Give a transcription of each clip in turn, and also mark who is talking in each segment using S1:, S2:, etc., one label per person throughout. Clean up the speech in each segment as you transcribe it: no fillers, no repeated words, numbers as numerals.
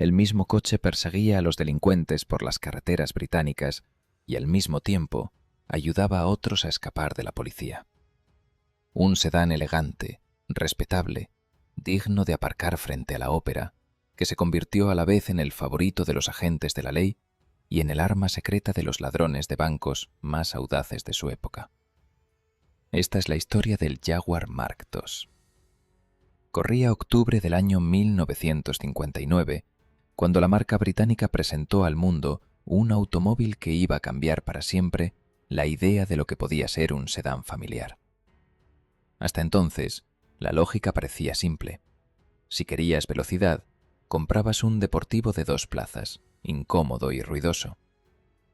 S1: El mismo coche perseguía a los delincuentes por las carreteras británicas y al mismo tiempo ayudaba a otros a escapar de la policía. Un sedán elegante, respetable, digno de aparcar frente a la ópera, que se convirtió a la vez en el favorito de los agentes de la ley y en el arma secreta de los ladrones de bancos más audaces de su época. Esta es la historia del Jaguar Mark II. Corría octubre del año 1959, cuando la marca británica presentó al mundo un automóvil que iba a cambiar para siempre la idea de lo que podía ser un sedán familiar. Hasta entonces, la lógica parecía simple. Si querías velocidad, comprabas un deportivo de 2 plazas, incómodo y ruidoso.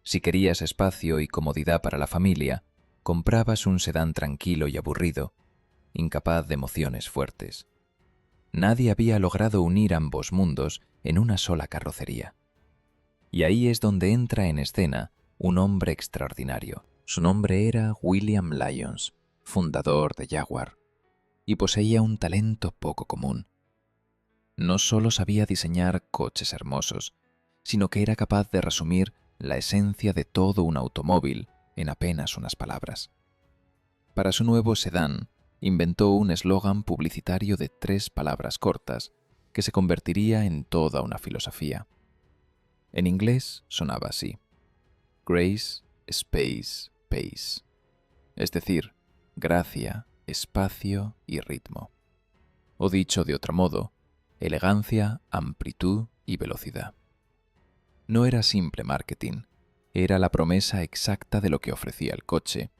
S1: Si querías espacio y comodidad para la familia, comprabas un sedán tranquilo y aburrido, incapaz de emociones fuertes. Nadie había logrado unir ambos mundos en una sola carrocería. Y ahí es donde entra en escena un hombre extraordinario. Su nombre era William Lyons, fundador de Jaguar, y poseía un talento poco común. No solo sabía diseñar coches hermosos, sino que era capaz de resumir la esencia de todo un automóvil en apenas unas palabras. Para su nuevo sedán, inventó un eslogan publicitario de 3 palabras cortas que se convertiría en toda una filosofía. En inglés sonaba así: Grace, Space, Pace. Es decir, gracia, espacio y ritmo. O dicho de otro modo, elegancia, amplitud y velocidad. No era simple marketing, era la promesa exacta de lo que ofrecía el coche,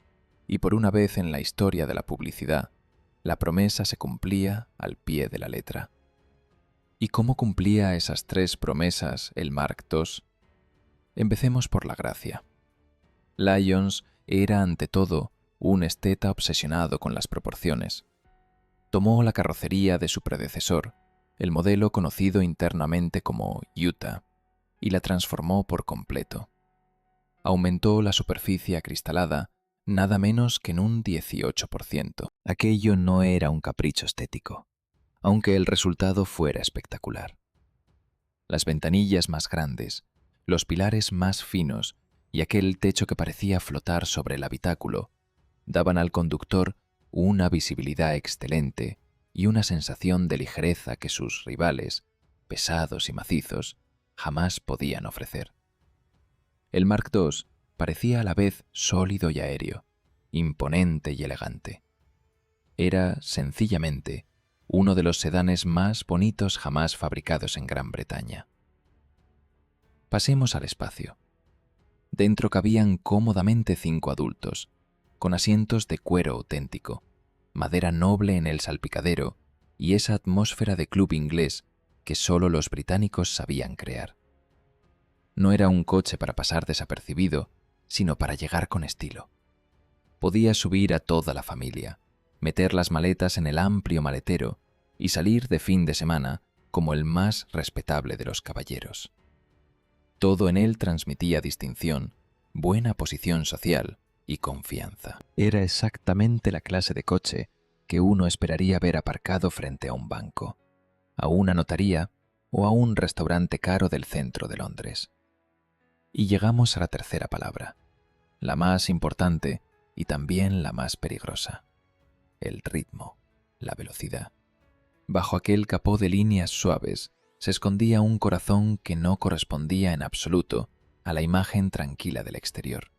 S1: y por una vez en la historia de la publicidad, la promesa se cumplía al pie de la letra. ¿Y cómo cumplía esas 3 promesas el Mark II? Empecemos por la gracia. Lyons era ante todo un esteta obsesionado con las proporciones. Tomó la carrocería de su predecesor, el modelo conocido internamente como Utah, y la transformó por completo. Aumentó la superficie acristalada nada menos que en un 18%. Aquello no era un capricho estético, aunque el resultado fuera espectacular. Las ventanillas más grandes, los pilares más finos y aquel techo que parecía flotar sobre el habitáculo daban al conductor una visibilidad excelente y una sensación de ligereza que sus rivales, pesados y macizos, jamás podían ofrecer. El Mark II parecía a la vez sólido y aéreo, imponente y elegante. Era, sencillamente, uno de los sedanes más bonitos jamás fabricados en Gran Bretaña. Pasemos al espacio. Dentro cabían cómodamente 5 adultos, con asientos de cuero auténtico, madera noble en el salpicadero y esa atmósfera de club inglés que solo los británicos sabían crear. No era un coche para pasar desapercibido, sino para llegar con estilo. Podía subir a toda la familia, meter las maletas en el amplio maletero y salir de fin de semana como el más respetable de los caballeros. Todo en él transmitía distinción, buena posición social y confianza. Era exactamente la clase de coche que uno esperaría ver aparcado frente a un banco, a una notaría o a un restaurante caro del centro de Londres. Y llegamos a la tercera palabra, la más importante y también la más peligrosa: el ritmo, la velocidad. Bajo aquel capó de líneas suaves se escondía un corazón que no correspondía en absoluto a la imagen tranquila del exterior.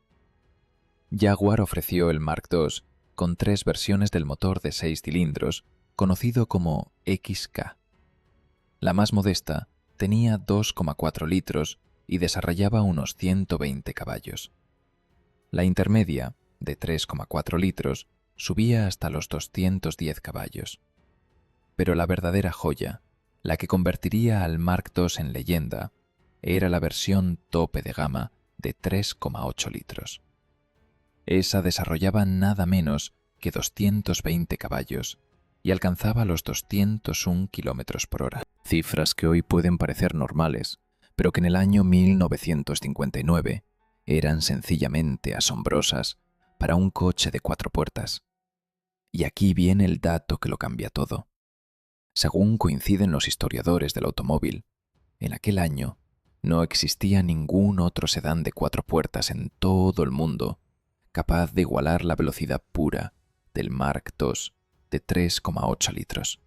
S1: Jaguar ofreció el Mark II con 3 versiones del motor de 6 cilindros, conocido como XK. La más modesta tenía 2,4 litros y desarrollaba unos 120 caballos. La intermedia, de 3,4 litros, subía hasta los 210 caballos. Pero la verdadera joya, la que convertiría al Mark II en leyenda, era la versión tope de gama de 3,8 litros. Esa desarrollaba nada menos que 220 caballos y alcanzaba los 201 kilómetros por hora. Cifras que hoy pueden parecer normales, pero que en el año 1959 eran sencillamente asombrosas para un coche de 4 puertas. Y aquí viene el dato que lo cambia todo. Según coinciden los historiadores del automóvil, En aquel año no existía ningún otro sedán de 4 puertas en todo el mundo capaz de igualar la velocidad pura del Mark II de 3,8 litros.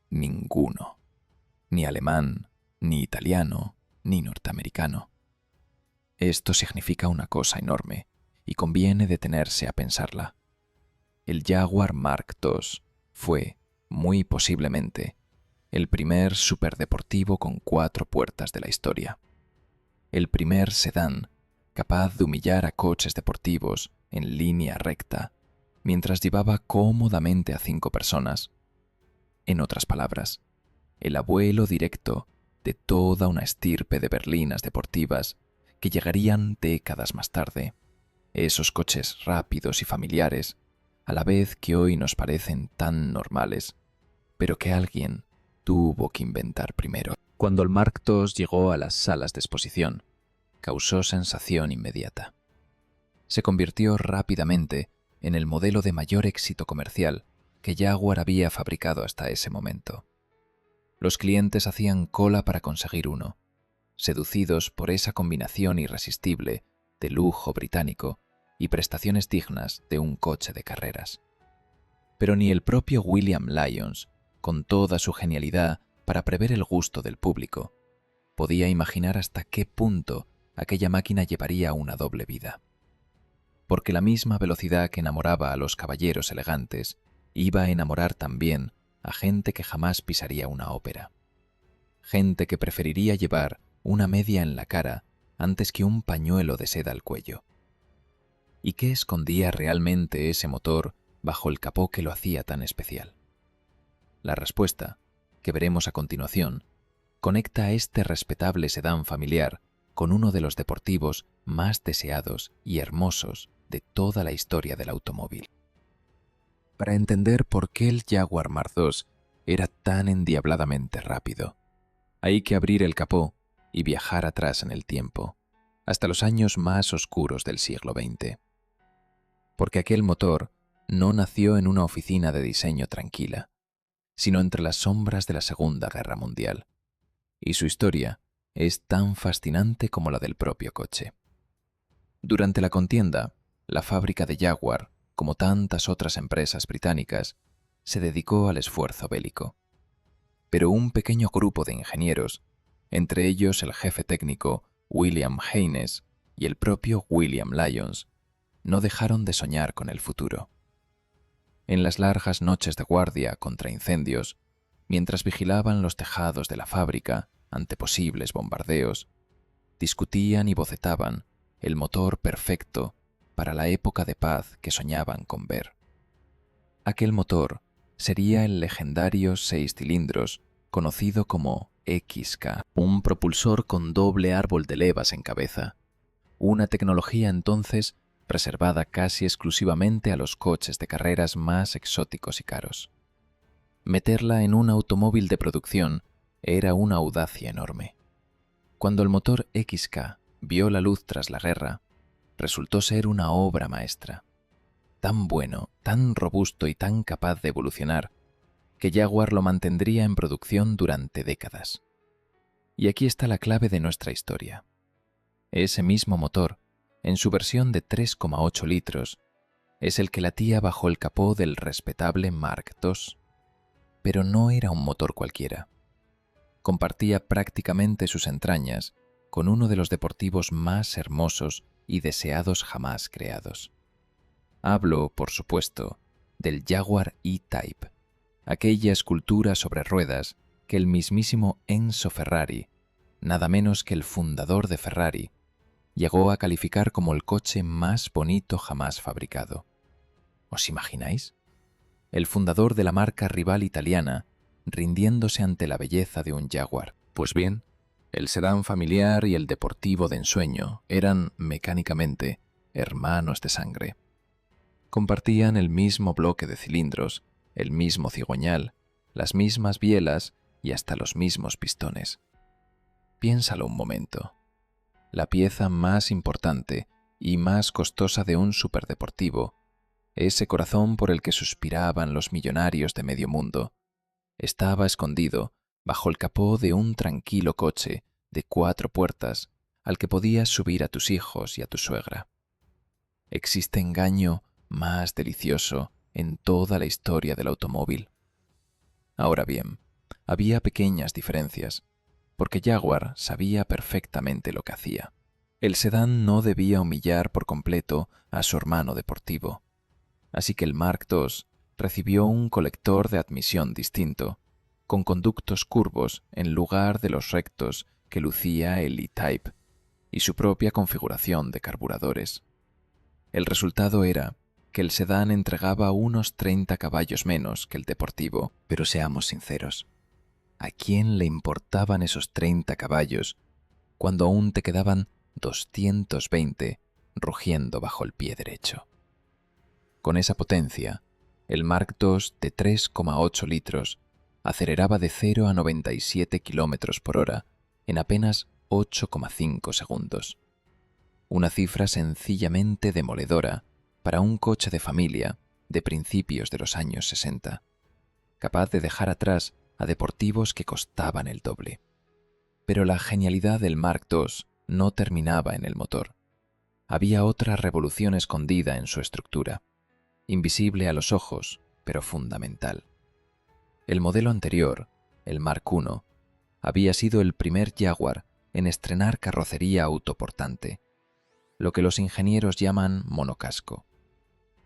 S1: Ninguno. Ni alemán, ni italiano, ni norteamericano. Esto significa una cosa enorme y conviene detenerse a pensarla. El Jaguar Mark II fue, muy posiblemente, el primer superdeportivo con 4 puertas de la historia. El primer sedán capaz de humillar a coches deportivos en línea recta mientras llevaba cómodamente a 5 personas. En otras palabras, el abuelo directo de toda una estirpe de berlinas deportivas que llegarían décadas más tarde. Esos coches rápidos y familiares, a la vez que hoy nos parecen tan normales, pero que alguien tuvo que inventar primero. Cuando el Mark II llegó a las salas de exposición, causó sensación inmediata. Se convirtió rápidamente en el modelo de mayor éxito comercial que Jaguar había fabricado hasta ese momento. Los clientes hacían cola para conseguir uno, seducidos por esa combinación irresistible de lujo británico y prestaciones dignas de un coche de carreras. Pero ni el propio William Lyons, con toda su genialidad para prever el gusto del público, podía imaginar hasta qué punto aquella máquina llevaría una doble vida. Porque la misma velocidad que enamoraba a los caballeros elegantes iba a enamorar también a gente que jamás pisaría una ópera. Gente que preferiría llevar una media en la cara antes que un pañuelo de seda al cuello. ¿Y qué escondía realmente ese motor bajo el capó que lo hacía tan especial? La respuesta, que veremos a continuación, conecta a este respetable sedán familiar con uno de los deportivos más deseados y hermosos de toda la historia del automóvil. Para entender por qué el Jaguar Mark II era tan endiabladamente rápido, hay que abrir el capó y viajar atrás en el tiempo, hasta los años más oscuros del siglo XX. Porque aquel motor no nació en una oficina de diseño tranquila, sino entre las sombras de la Segunda Guerra Mundial, y su historia es tan fascinante como la del propio coche. Durante la contienda, la fábrica de Jaguar, como tantas otras empresas británicas, se dedicó al esfuerzo bélico. Pero un pequeño grupo de ingenieros, entre ellos el jefe técnico William Haynes y el propio William Lyons, no dejaron de soñar con el futuro. En las largas noches de guardia contra incendios, mientras vigilaban los tejados de la fábrica ante posibles bombardeos, discutían y bocetaban el motor perfecto para la época de paz que soñaban con ver. Aquel motor sería el legendario 6 cilindros conocido como XK, un propulsor con doble árbol de levas en cabeza, una tecnología entonces reservada casi exclusivamente a los coches de carreras más exóticos y caros. Meterla en un automóvil de producción era una audacia enorme. Cuando el motor XK vio la luz tras la guerra, resultó ser una obra maestra. Tan bueno, tan robusto y tan capaz de evolucionar, que Jaguar lo mantendría en producción durante décadas. Y aquí está la clave de nuestra historia. Ese mismo motor, en su versión de 3,8 litros, es el que latía bajo el capó del respetable Mark II. Pero no era un motor cualquiera. Compartía prácticamente sus entrañas con uno de los deportivos más hermosos y deseados jamás creados. Hablo, por supuesto, del Jaguar E-Type, aquella escultura sobre ruedas que el mismísimo Enzo Ferrari, nada menos que el fundador de Ferrari, llegó a calificar como el coche más bonito jamás fabricado. ¿Os imagináis? El fundador de la marca rival italiana rindiéndose ante la belleza de un Jaguar. Pues bien, el sedán familiar y el deportivo de ensueño eran, mecánicamente, hermanos de sangre. Compartían el mismo bloque de cilindros, el mismo cigüeñal, las mismas bielas y hasta los mismos pistones. Piénsalo un momento. La pieza más importante y más costosa de un superdeportivo, ese corazón por el que suspiraban los millonarios de medio mundo, estaba escondido bajo el capó de un tranquilo coche de 4 puertas al que podías subir a tus hijos y a tu suegra. ¿Existe engaño más delicioso en toda la historia del automóvil? Ahora bien, había pequeñas diferencias, porque Jaguar sabía perfectamente lo que hacía. El sedán no debía humillar por completo a su hermano deportivo, así que el Mark II recibió un colector de admisión distinto, con conductos curvos en lugar de los rectos que lucía el E-Type, y su propia configuración de carburadores. El resultado era que el sedán entregaba unos 30 caballos menos que el deportivo, pero seamos sinceros, ¿a quién le importaban esos 30 caballos cuando aún te quedaban 220 rugiendo bajo el pie derecho? Con esa potencia, el Mark II de 3,8 litros aceleraba de 0 a 97 km por hora en apenas 8,5 segundos. Una cifra sencillamente demoledora para un coche de familia de principios de los años 60, capaz de dejar atrás a deportivos que costaban el doble. Pero la genialidad del Mark II no terminaba en el motor. Había otra revolución escondida en su estructura, invisible a los ojos, pero fundamental. El modelo anterior, el Mark I, había sido el primer Jaguar en estrenar carrocería autoportante, lo que los ingenieros llaman monocasco.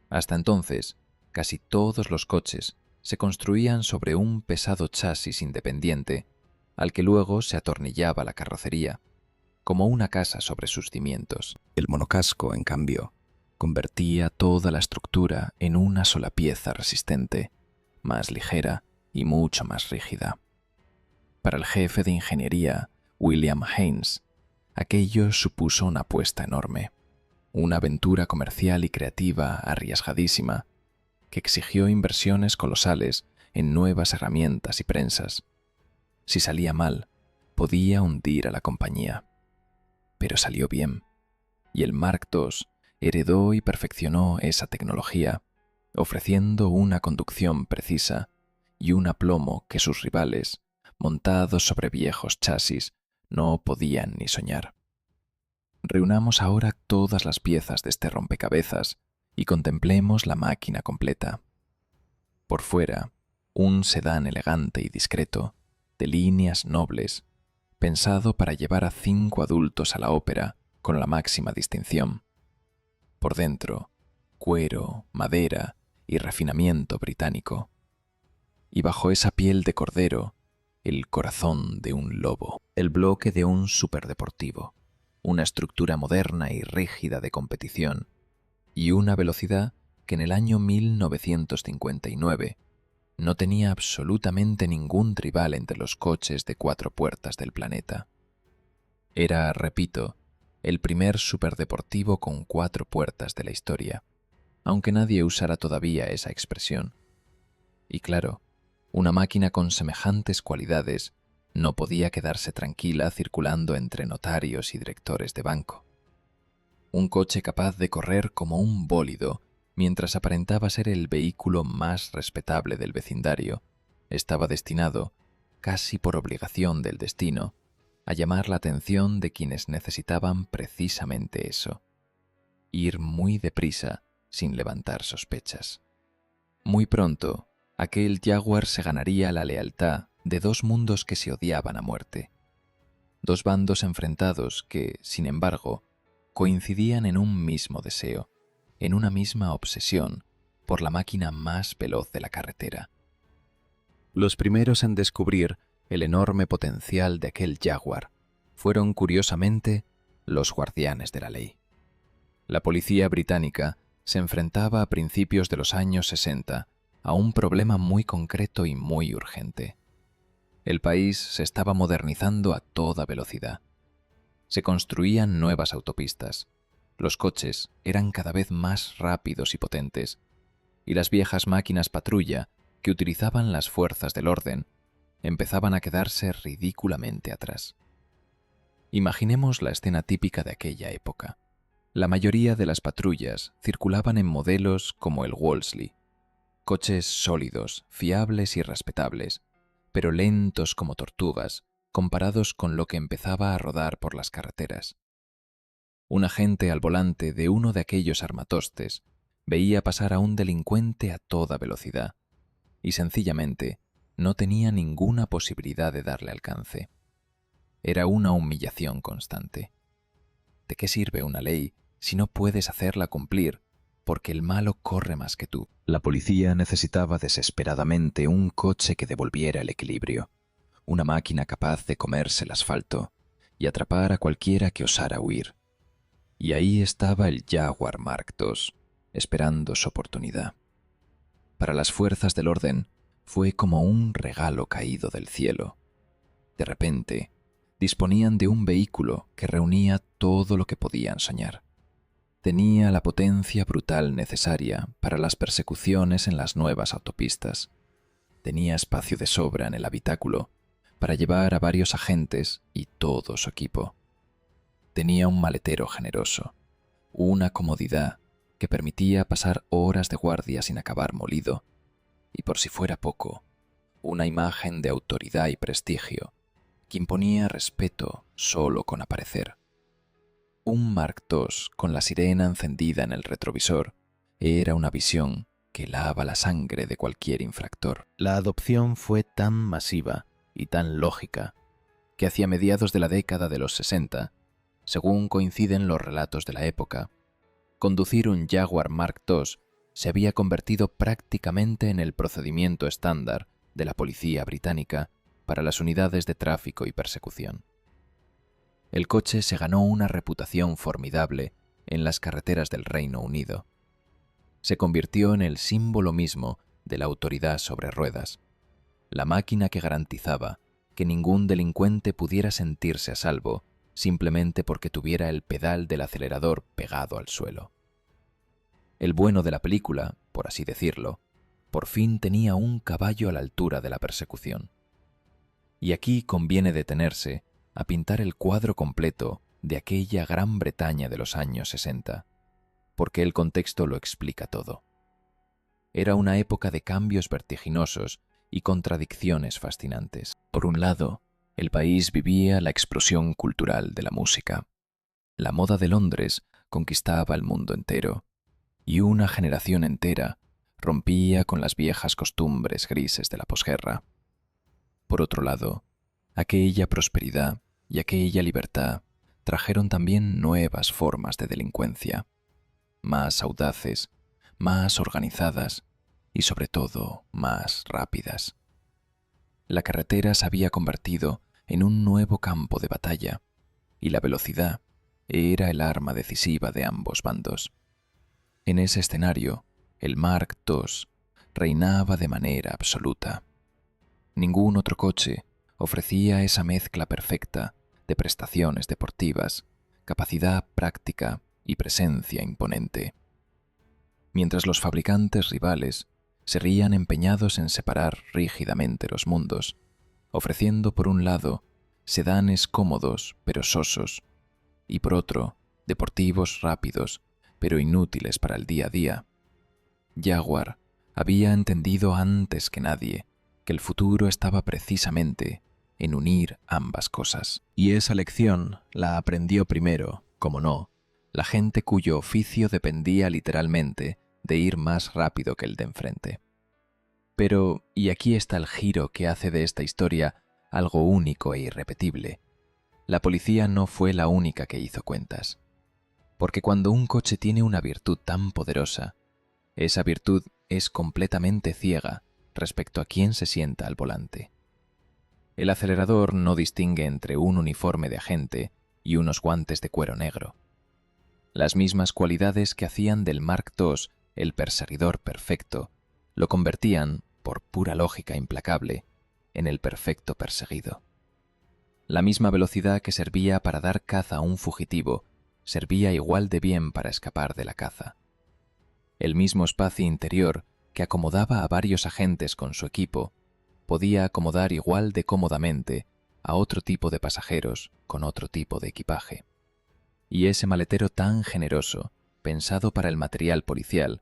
S1: Hasta entonces, casi todos los coches se construían sobre un pesado chasis independiente al que luego se atornillaba la carrocería, como una casa sobre sus cimientos. El monocasco, en cambio, convertía toda la estructura en una sola pieza resistente, más ligera y mucho más rígida. Para el jefe de ingeniería, William Haynes, aquello supuso una apuesta enorme, una aventura comercial y creativa arriesgadísima, que exigió inversiones colosales en nuevas herramientas y prensas. Si salía mal, podía hundir a la compañía. Pero salió bien, y el Mark II heredó y perfeccionó esa tecnología, ofreciendo una conducción precisa y un aplomo que sus rivales, montados sobre viejos chasis, no podían ni soñar. Reunamos ahora todas las piezas de este rompecabezas y contemplemos la máquina completa. Por fuera, un sedán elegante y discreto, de líneas nobles, pensado para llevar a 5 adultos a la ópera con la máxima distinción. Por dentro, cuero, madera y refinamiento británico. Y bajo esa piel de cordero, el corazón de un lobo, el bloque de un superdeportivo, una estructura moderna y rígida de competición, y una velocidad que en el año 1959 no tenía absolutamente ningún rival entre los coches de 4 puertas del planeta. Era, repito, el primer superdeportivo con 4 puertas de la historia, aunque nadie usara todavía esa expresión. Y claro, una máquina con semejantes cualidades no podía quedarse tranquila circulando entre notarios y directores de banco. Un coche capaz de correr como un bólido mientras aparentaba ser el vehículo más respetable del vecindario, estaba destinado, casi por obligación del destino, a llamar la atención de quienes necesitaban precisamente eso: ir muy deprisa sin levantar sospechas. Muy pronto, aquel Jaguar se ganaría la lealtad de 2 mundos que se odiaban a muerte. 2 bandos enfrentados que, sin embargo, coincidían en un mismo deseo, en una misma obsesión por la máquina más veloz de la carretera. Los primeros en descubrir el enorme potencial de aquel Jaguar fueron, curiosamente, los guardianes de la ley. La policía británica se enfrentaba a principios de los años 60 a un problema muy concreto y muy urgente. El país se estaba modernizando a toda velocidad. Se construían nuevas autopistas, los coches eran cada vez más rápidos y potentes, y las viejas máquinas patrulla que utilizaban las fuerzas del orden empezaban a quedarse ridículamente atrás. Imaginemos la escena típica de aquella época. La mayoría de las patrullas circulaban en modelos como el Wolseley, coches sólidos, fiables y respetables, pero lentos como tortugas comparados con lo que empezaba a rodar por las carreteras. Un agente al volante de uno de aquellos armatostes veía pasar a un delincuente a toda velocidad y sencillamente no tenía ninguna posibilidad de darle alcance. Era una humillación constante. ¿De qué sirve una ley si no puedes hacerla cumplir porque el malo corre más que tú?
S2: La policía necesitaba desesperadamente un coche que devolviera el equilibrio, una máquina capaz de comerse el asfalto y atrapar a cualquiera que osara huir. Y ahí estaba el Jaguar Mark II, esperando su oportunidad. Para las fuerzas del orden fue como un regalo caído del cielo. De repente, disponían de un vehículo que reunía todo lo que podían soñar. Tenía la potencia brutal necesaria para las persecuciones en las nuevas autopistas. Tenía espacio de sobra en el habitáculo para llevar a varios agentes y todo su equipo. Tenía un maletero generoso, una comodidad que permitía pasar horas de guardia sin acabar molido, y por si fuera poco, una imagen de autoridad y prestigio que imponía respeto solo con aparecer. Un Mark II con la sirena encendida en el retrovisor era una visión que lava la sangre de cualquier infractor.
S1: La adopción fue tan masiva y tan lógica que hacia mediados de la década de los 60, según coinciden los relatos de la época, conducir un Jaguar Mark II se había convertido prácticamente en el procedimiento estándar de la policía británica para las unidades de tráfico y persecución. El coche se ganó una reputación formidable en las carreteras del Reino Unido. Se convirtió en el símbolo mismo de la autoridad sobre ruedas, la máquina que garantizaba que ningún delincuente pudiera sentirse a salvo simplemente porque tuviera el pedal del acelerador pegado al suelo. El bueno de la película, por así decirlo, por fin tenía un caballo a la altura de la persecución. Y aquí conviene detenerse a pintar el cuadro completo de aquella Gran Bretaña de los años 60, porque el contexto lo explica todo. Era una época de cambios vertiginosos y contradicciones fascinantes. Por un lado, el país vivía la explosión cultural de la música. La moda de Londres conquistaba el mundo entero, y una generación entera rompía con las viejas costumbres grises de la posguerra. Por otro lado, aquella prosperidad y aquella libertad trajeron también nuevas formas de delincuencia, más audaces, más organizadas y sobre todo más rápidas. La carretera se había convertido en un nuevo campo de batalla y la velocidad era el arma decisiva de ambos bandos. En ese escenario, el Mark II reinaba de manera absoluta. Ningún otro coche ofrecía esa mezcla perfecta de prestaciones deportivas, capacidad práctica y presencia imponente. Mientras los fabricantes rivales seguían empeñados en separar rígidamente los mundos, ofreciendo por un lado sedanes cómodos pero sosos, y por otro deportivos rápidos pero inútiles para el día a día. Jaguar había entendido antes que nadie que el futuro estaba precisamente en unir ambas cosas. Y esa lección la aprendió primero, como no, la gente cuyo oficio dependía literalmente de ir más rápido que el de enfrente. Pero, y aquí está el giro que hace de esta historia algo único e irrepetible, la policía no fue la única que hizo cuentas. Porque cuando un coche tiene una virtud tan poderosa, esa virtud es completamente ciega respecto a quién se sienta al volante. El acelerador no distingue entre un uniforme de agente y unos guantes de cuero negro. Las mismas cualidades que hacían del Mark II el perseguidor perfecto, lo convertían, por pura lógica implacable, en el perfecto perseguido. La misma velocidad que servía para dar caza a un fugitivo servía igual de bien para escapar de la caza. El mismo espacio interior que acomodaba a varios agentes con su equipo podía acomodar igual de cómodamente a otro tipo de pasajeros con otro tipo de equipaje. Y ese maletero tan generoso, pensado para el material policial,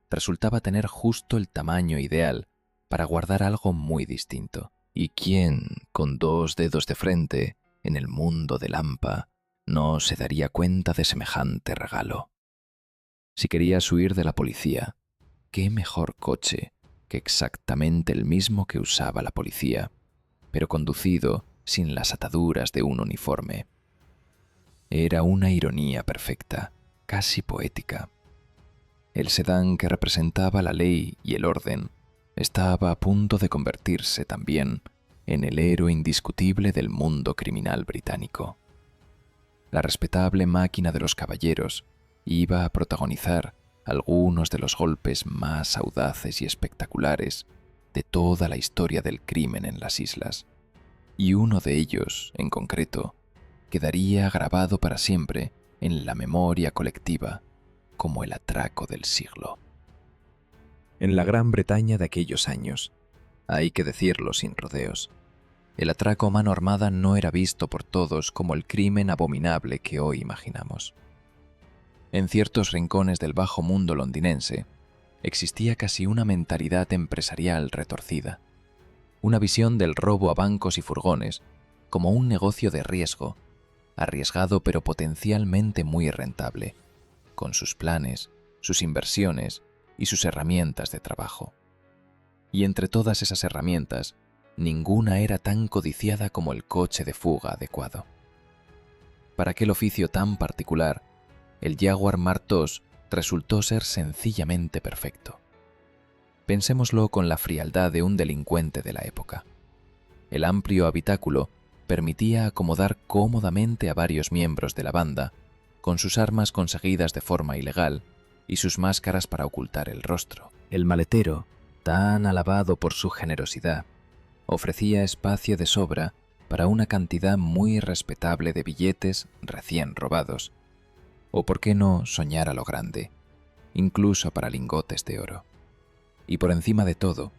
S1: resultaba tener justo el tamaño ideal para guardar algo muy distinto. ¿Y quién, con 2 dedos de frente, en el mundo de Lampa, no se daría cuenta de semejante regalo? Si querías huir de la policía, ¿qué mejor coche que exactamente el mismo que usaba la policía, pero conducido sin las ataduras de un uniforme? Era una ironía perfecta, casi poética. El sedán que representaba la ley y el orden estaba a punto de convertirse también en el héroe indiscutible del mundo criminal británico. La respetable máquina de los caballeros iba a protagonizar algunos de los golpes más audaces y espectaculares de toda la historia del crimen en las islas, y uno de ellos, en concreto, quedaría grabado para siempre en la memoria colectiva como el atraco del siglo. En la Gran Bretaña de aquellos años, hay que decirlo sin rodeos, el atraco a mano armada no era visto por todos como el crimen abominable que hoy imaginamos. En ciertos rincones del bajo mundo londinense existía casi una mentalidad empresarial retorcida, una visión del robo a bancos y furgones como un negocio de riesgo, arriesgado pero potencialmente muy rentable, con sus planes, sus inversiones y sus herramientas de trabajo. Y entre todas esas herramientas, ninguna era tan codiciada como el coche de fuga adecuado. Para aquel oficio tan particular, el Jaguar Mark II resultó ser sencillamente perfecto. Pensémoslo con la frialdad de un delincuente de la época. El amplio habitáculo permitía acomodar cómodamente a varios miembros de la banda, con sus armas conseguidas de forma ilegal y sus máscaras para ocultar el rostro. El maletero, tan alabado por su generosidad, ofrecía espacio de sobra para una cantidad muy respetable de billetes recién robados, o por qué no soñar a lo grande, incluso para lingotes de oro. Y por encima de todo,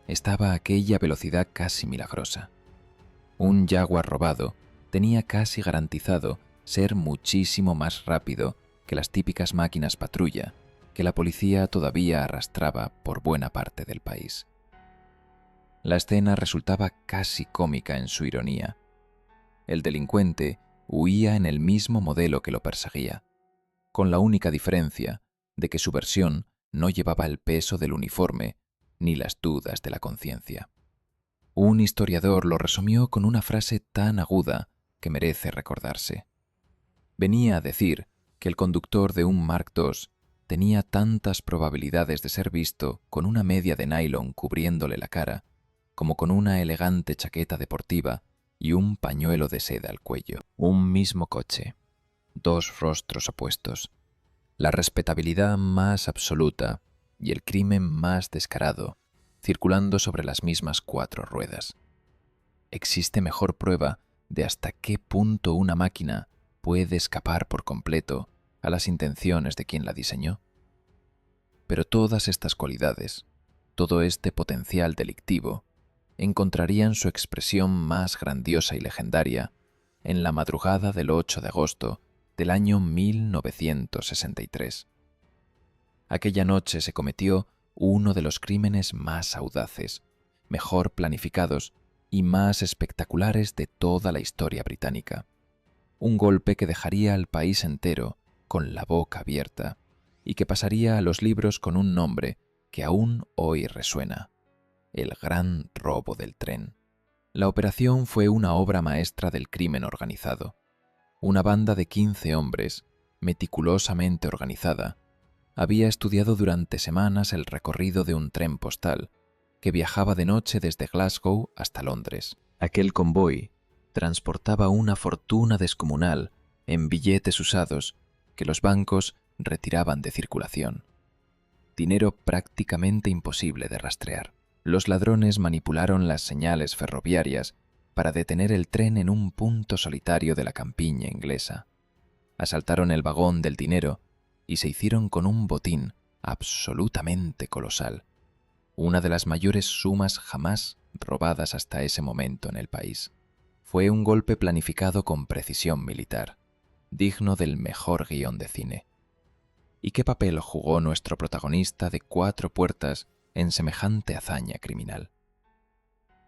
S1: estaba aquella velocidad casi milagrosa. Un Jaguar robado tenía casi garantizado ser muchísimo más rápido que las típicas máquinas patrulla que la policía todavía arrastraba por buena parte del país. La escena resultaba casi cómica en su ironía. El delincuente huía en el mismo modelo que lo perseguía, con la única diferencia de que su versión no llevaba el peso del uniforme ni las dudas de la conciencia. Un historiador lo resumió con una frase tan aguda que merece recordarse. Venía a decir que el conductor de un Mark II tenía tantas probabilidades de ser visto con una media de nylon cubriéndole la cara, como con una elegante chaqueta deportiva y un pañuelo de seda al cuello. Un mismo coche, 2 rostros opuestos, la respetabilidad más absoluta y el crimen más descarado, circulando sobre las mismas 4 ruedas. ¿Existe mejor prueba de hasta qué punto una máquina puede escapar por completo a las intenciones de quien la diseñó? Pero todas estas cualidades, todo este potencial delictivo, encontrarían su expresión más grandiosa y legendaria en la madrugada del 8 de agosto del año 1963. Aquella noche se cometió uno de los crímenes más audaces, mejor planificados y más espectaculares de toda la historia británica. Un golpe que dejaría al país entero con la boca abierta y que pasaría a los libros con un nombre que aún hoy resuena: el Gran Robo del Tren. La operación fue una obra maestra del crimen organizado. Una banda de 15 hombres, meticulosamente organizada, había estudiado durante semanas el recorrido de un tren postal que viajaba de noche desde Glasgow hasta Londres. Aquel convoy transportaba una fortuna descomunal en billetes usados que los bancos retiraban de circulación. Dinero prácticamente imposible de rastrear. Los ladrones manipularon las señales ferroviarias para detener el tren en un punto solitario de la campiña inglesa. Asaltaron el vagón del dinero y se hicieron con un botín absolutamente colosal, una de las mayores sumas jamás robadas hasta ese momento en el país. Fue un golpe planificado con precisión militar, digno del mejor guión de cine. ¿Y qué papel jugó nuestro protagonista de 4 puertas en semejante hazaña criminal?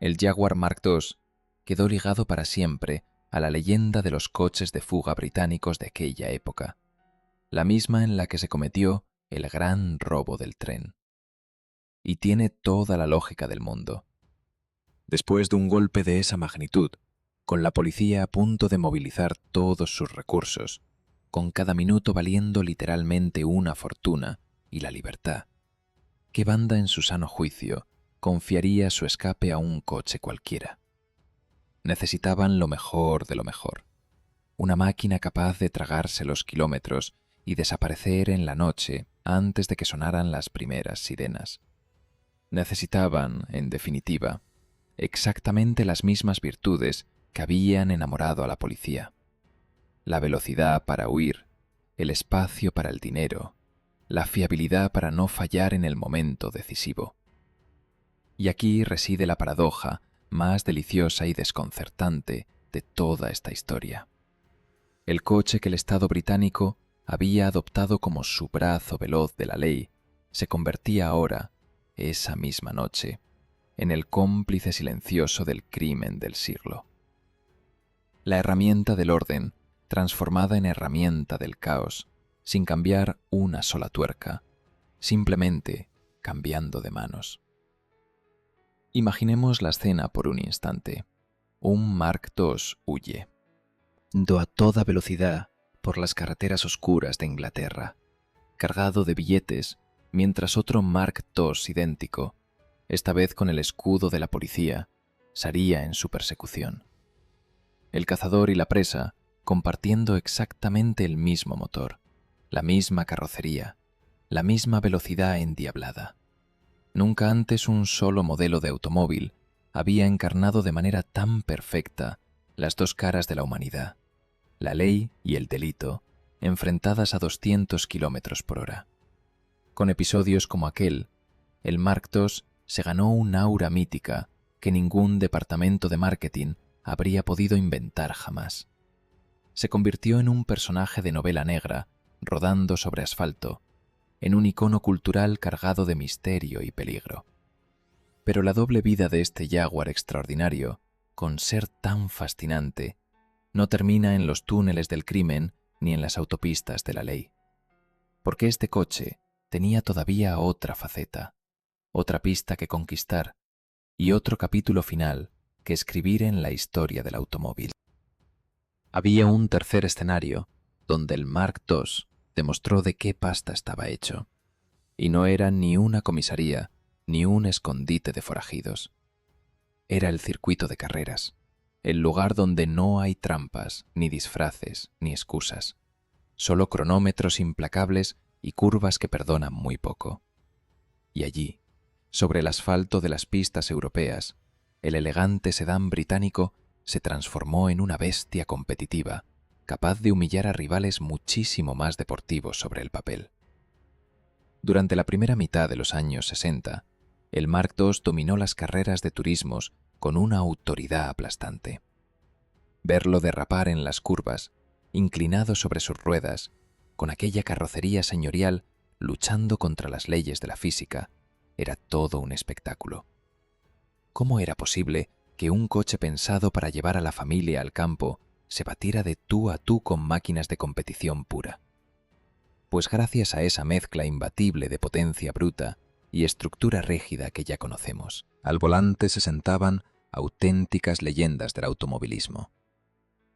S1: El Jaguar Mark II quedó ligado para siempre a la leyenda de los coches de fuga británicos de aquella época, la misma en la que se cometió el gran robo del tren. Y tiene toda la lógica del mundo. Después de un golpe de esa magnitud, con la policía a punto de movilizar todos sus recursos, con cada minuto valiendo literalmente una fortuna y la libertad, ¿qué banda en su sano juicio confiaría su escape a un coche cualquiera? Necesitaban lo mejor de lo mejor. Una máquina capaz de tragarse los kilómetros y desaparecer en la noche antes de que sonaran las primeras sirenas. Necesitaban, en definitiva, exactamente las mismas virtudes que habían enamorado a la policía. La velocidad para huir, el espacio para el dinero, la fiabilidad para no fallar en el momento decisivo. Y aquí reside la paradoja más deliciosa y desconcertante de toda esta historia. El coche que el Estado británico había adoptado como su brazo veloz de la ley se convertía ahora, esa misma noche, en el cómplice silencioso del crimen del siglo. La herramienta del orden, transformada en herramienta del caos, sin cambiar una sola tuerca, simplemente cambiando de manos. Imaginemos la escena por un instante. Un Mark II huye, yendo a toda velocidad por las carreteras oscuras de Inglaterra, cargado de billetes, mientras otro Mark II idéntico, esta vez con el escudo de la policía, salía en su persecución. El cazador y la presa compartiendo exactamente el mismo motor, la misma carrocería, la misma velocidad endiablada. Nunca antes un solo modelo de automóvil había encarnado de manera tan perfecta las dos caras de la humanidad, la ley y el delito, enfrentadas a 200 kilómetros por hora. Con episodios como aquel, el Mark II se ganó un aura mítica que ningún departamento de marketing habría podido inventar jamás. Se convirtió en un personaje de novela negra, rodando sobre asfalto, en un icono cultural cargado de misterio y peligro. Pero la doble vida de este Jaguar extraordinario, con ser tan fascinante, no termina en los túneles del crimen ni en las autopistas de la ley. Porque este coche tenía todavía otra faceta, otra pista que conquistar y otro capítulo final que escribir en la historia del automóvil. Había un tercer escenario donde el Mark II demostró de qué pasta estaba hecho, y no era ni una comisaría ni un escondite de forajidos. Era el circuito de carreras, el lugar donde no hay trampas, ni disfraces, ni excusas, solo cronómetros implacables y curvas que perdonan muy poco. Y allí, sobre el asfalto de las pistas europeas, el elegante sedán británico se transformó en una bestia competitiva, capaz de humillar a rivales muchísimo más deportivos sobre el papel. Durante la primera mitad de los años 60, el Mark II dominó las carreras de turismos con una autoridad aplastante. Verlo derrapar en las curvas, inclinado sobre sus ruedas, con aquella carrocería señorial luchando contra las leyes de la física, era todo un espectáculo. ¿Cómo era posible que un coche pensado para llevar a la familia al campo se batiera de tú a tú con máquinas de competición pura? Pues gracias a esa mezcla imbatible de potencia bruta y estructura rígida que ya conocemos, al volante se sentaban auténticas leyendas del automovilismo.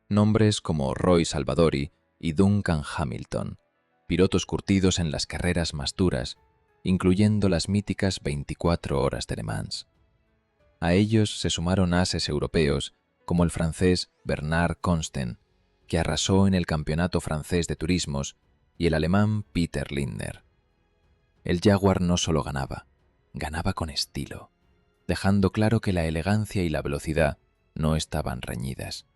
S1: Nombres como Roy Salvadori y Duncan Hamilton, pilotos curtidos en las carreras más duras, incluyendo las míticas 24 horas de Le Mans. A ellos se sumaron ases europeos como el francés Bernard Constant, que arrasó en el campeonato francés de turismos, y el alemán Peter Lindner. El Jaguar no solo ganaba, ganaba con estilo, dejando claro que la elegancia y la velocidad no estaban reñidas.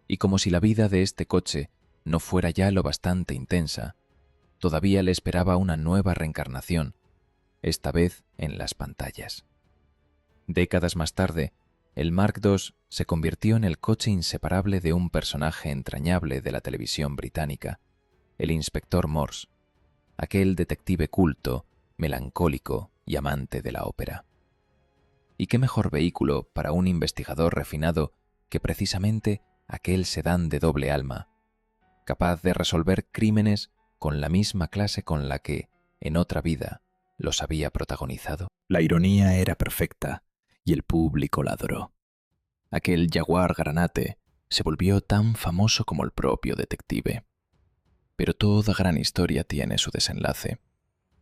S1: Y como si la vida de este coche no fuera ya lo bastante intensa, todavía le esperaba una nueva reencarnación, esta vez en las pantallas. Décadas más tarde, el Mark II se convirtió en el coche inseparable de un personaje entrañable de la televisión británica, el inspector Morse, aquel detective culto, melancólico y amante de la ópera. ¿Y qué mejor vehículo para un investigador refinado que precisamente aquel sedán de doble alma, capaz de resolver crímenes con la misma clase con la que, en otra vida, los había protagonizado?
S2: La ironía era perfecta y el público la adoró. Aquel Jaguar Granate se volvió tan famoso como el propio detective. Pero toda gran historia tiene su desenlace,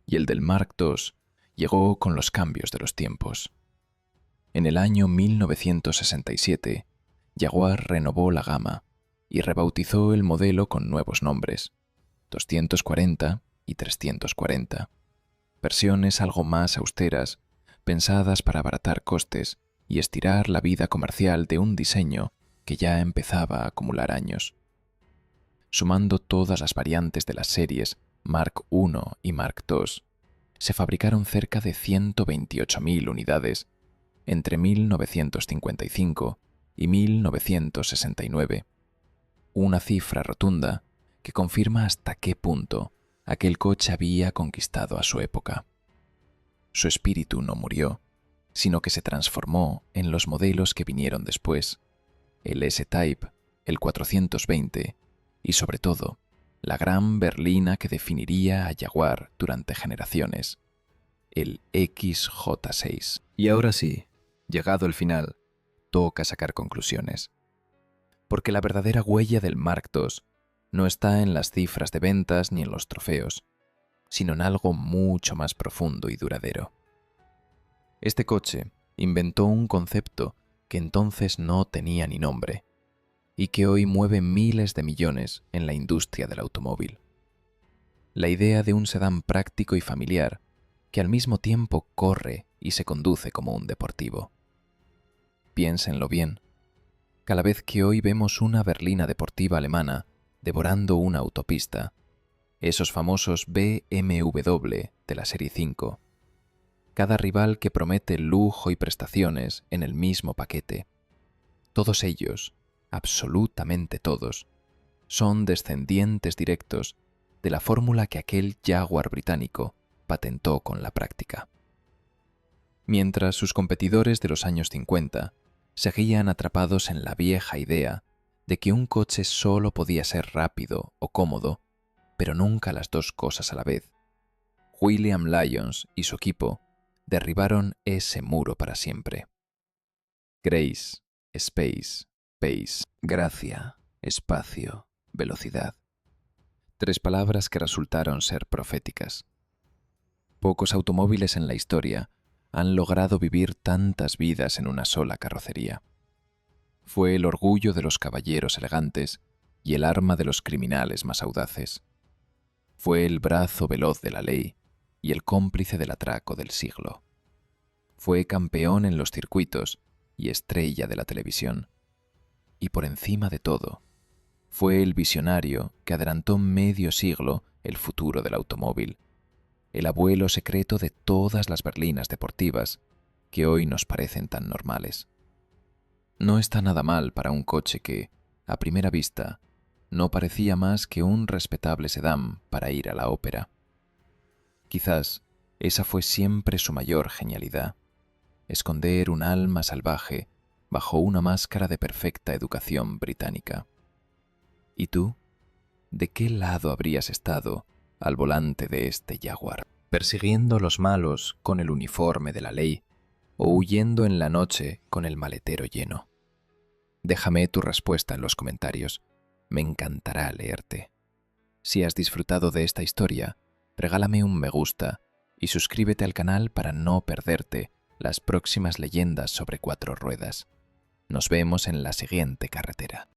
S2: y el del Mark II llegó con los cambios de los tiempos. En el año 1967, Jaguar renovó la gama y rebautizó el modelo con nuevos nombres, 240 y 340, versiones algo más austeras, pensadas para abaratar costes y estirar la vida comercial de un diseño que ya empezaba a acumular años. Sumando todas las variantes de las series Mark I y Mark II, se fabricaron cerca de 128.000 unidades entre 1955 y 1969, una cifra rotunda que confirma hasta qué punto aquel coche había conquistado a su época. Su espíritu no murió, sino que se transformó en los modelos que vinieron después, el S-Type, el 420 y, sobre todo, la gran berlina que definiría a Jaguar durante generaciones, el XJ6. Y ahora sí, llegado el final, toca sacar conclusiones. Porque la verdadera huella del Mark II no está en las cifras de ventas ni en los trofeos, sino en algo mucho más profundo y duradero. Este coche inventó un concepto que entonces no tenía ni nombre y que hoy mueve miles de millones en la industria del automóvil. La idea de un sedán práctico y familiar que al mismo tiempo corre y se conduce como un deportivo. Piénsenlo bien. Cada vez que hoy vemos una berlina deportiva alemana devorando una autopista, esos famosos BMW de la serie 5, cada rival que promete lujo y prestaciones en el mismo paquete, todos ellos, absolutamente todos, son descendientes directos de la fórmula que aquel Jaguar británico patentó con la práctica. Mientras sus competidores de los años 50 seguían atrapados en la vieja idea de que un coche solo podía ser rápido o cómodo, pero nunca las dos cosas a la vez, William Lyons y su equipo derribaron ese muro para siempre. Grace, space, pace. Gracia, espacio, velocidad. 3 palabras que resultaron ser proféticas. Pocos automóviles en la historia han logrado vivir tantas vidas en una sola carrocería. Fue el orgullo de los caballeros elegantes y el arma de los criminales más audaces. Fue el brazo veloz de la ley y el cómplice del atraco del siglo. Fue campeón en los circuitos y estrella de la televisión. Y por encima de todo, fue el visionario que adelantó medio siglo el futuro del automóvil, el abuelo secreto de todas las berlinas deportivas que hoy nos parecen tan normales. No está nada mal para un coche que, a primera vista, no parecía más que un respetable sedán para ir a la ópera. Quizás esa fue siempre su mayor genialidad, esconder un alma salvaje bajo una máscara de perfecta educación británica. ¿Y tú? ¿De qué lado habrías estado al volante de este Jaguar? ¿Persiguiendo a los malos con el uniforme de la ley o huyendo en la noche con el maletero lleno? Déjame tu respuesta en los comentarios. Me encantará leerte. Si has disfrutado de esta historia, regálame un me gusta y suscríbete al canal para no perderte las próximas leyendas sobre 4 ruedas. Nos vemos en la siguiente carretera.